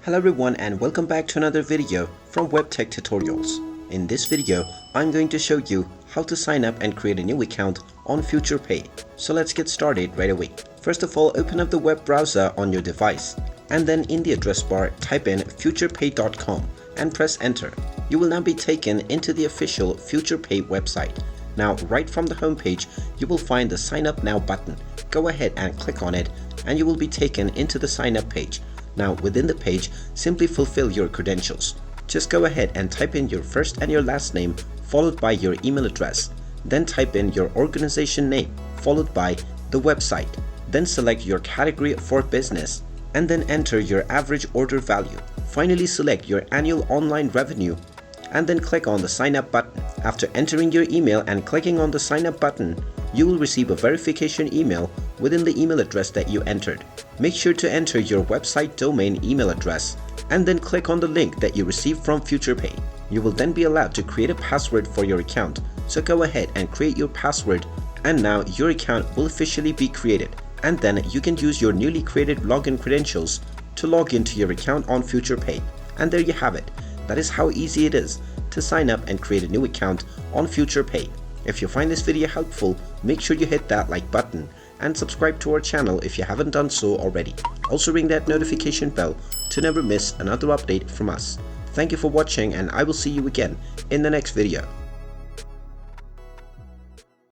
Hello everyone and welcome back to another video from Webtech Tutorials. In this video, I'm going to show you how to sign up and create a new account on FuturePay. So let's get started right away. First of all, open up the web browser on your device and then in the address bar type in futurepay.com and press enter. You will now be taken into the official FuturePay website. Now right from the home page, you will find the sign up now button. Go ahead and click on it and you will be taken into the sign up page. Now within the page, simply fulfill your credentials. Just go ahead and type in your first and your last name followed by your email address. Then type in your organization name followed by the website. Then select your category for business and then enter your average order value. Finally select your annual online revenue and then click on the sign up button. After entering your email and clicking on the sign up button, you will receive a verification email within the email address that you entered. Make sure to enter your website domain email address and then click on the link that you received from FuturePay. You will then be allowed to create a password for your account. So go ahead and create your password and now your account will officially be created. And then you can use your newly created login credentials to log into your account on FuturePay. And there you have it. That is how easy it is to sign up and create a new account on FuturePay. If you find this video helpful, make sure you hit that like button and subscribe to our channel if you haven't done so already. Also ring that notification bell to never miss another update from us. Thank you for watching and I will see you again in the next video.